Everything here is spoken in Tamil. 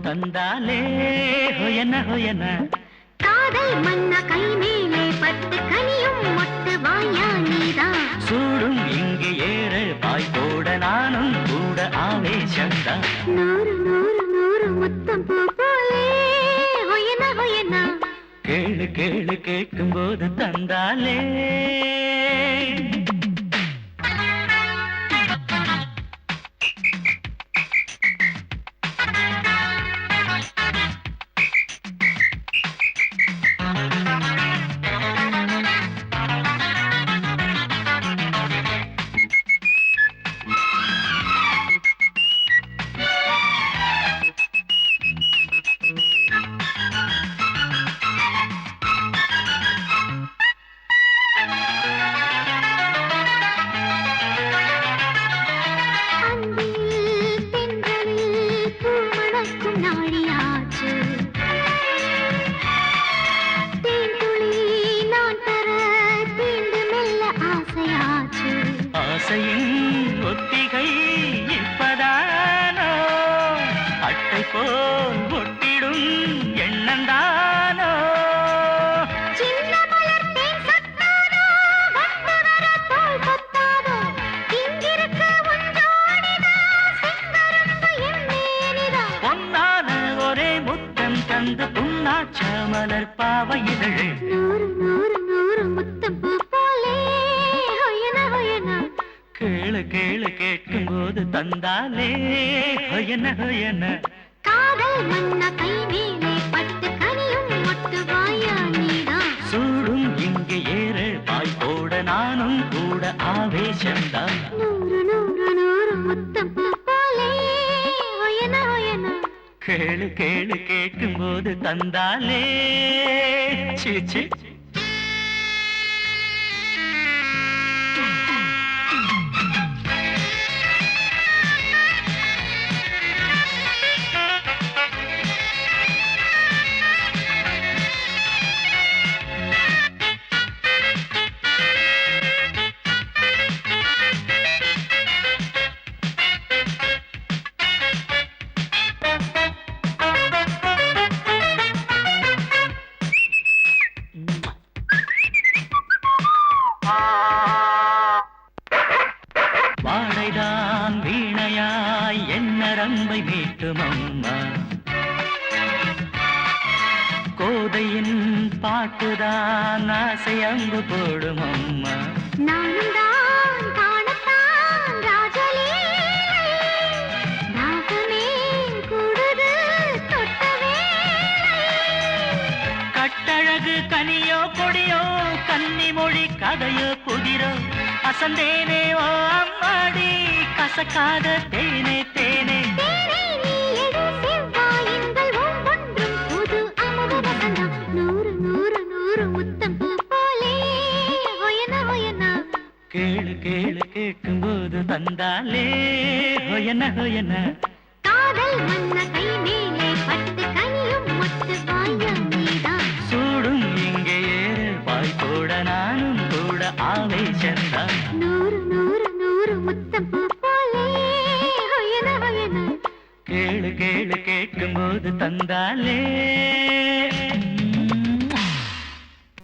தந்தாலே ஹொயன ஹொயன காதல் மன்ன கை மேலே பட்டு கனியும் மொட்டு வாயா நீதான் சூடும் இங்கு ஏற பாய் போட நானும் கூட ஆவேசந்தான் நூறு நூறு நூறு முத்தம் பூ போலே ஹொயன ஹொயன கேளு கேளு கேட்கும் போது தந்தாலே ஆசையின் ஒத்திகை இப்பதானோ அட்டை போல் ஒட்டிடும் எண்ணந்தானோ சின்ன மலர் தேன் சத்தானோ வந்து வர தோள் கொத்தாதோ இங்கிருக்கு ஒன்றோடிதான் செங்கரும்பு எண்ணேனிதான் பொன்னான ஒரே முத்தம் தந்து புண்ணாச்ச மலர் பாவை இதழே நூறு நூறு நூறு முத்தம் பூ போலே ஹொயன ஹொயன கேளு கேளு கேட்கும் போது தந்தாலே ஹொயன ஹொயன காதல் மன்ன கை மேலே பட்டு கனியும் மொட்டு வாயா நீதான் சூடும் இங்கு ஏற பாய் போட நானும் கூட ஆவேசந்தான் நூறு நூறு நூறு முத்தம் பூ போலே ஹொயன ஹொயன கேளு கேளு கேட்கும் போது தந்தாலே சீச்சி வாழைதான் வீணையாய் என்ன ரம்பை மீட்டும் அம்மா கோதையின் பாட்டுதான் ஆசை அங்கு போடும் அம்மா நானும் தான் காணத்தான் ராஜலீலை நாகமே கூடுது தொட்ட வேளை கட்டழகு கனியோ கொடியோ கன்னி மொழி கதையோ புதிரோ அசந்தேனே ஓ அம்மாடி கசக்காத தேனே தேனே தேனை நீ எடு செவ்வாயின்கள் ஒவ்வொன்றும் புது அமுத வசந்தம் நூறு நூறு நூறு முத்தம் பூ போலே ஹொயன ஹொயன கேளு கேளு கேட்கும் போது தந்தாலே ஹொயன ஹொயன காதல் மன்ன கை மேலே பட்டு கனியும் மொட்டு வாயா நீதான் சூடும் இங்கே ஏறு பாய் போட நானும் கூட ஆவேசந்தான் நூறு நூறு நூறு முத்தம் பூ போலே ஹொயன ஹொயன கேளு கேளு கேட்கும் போது தந்தாலே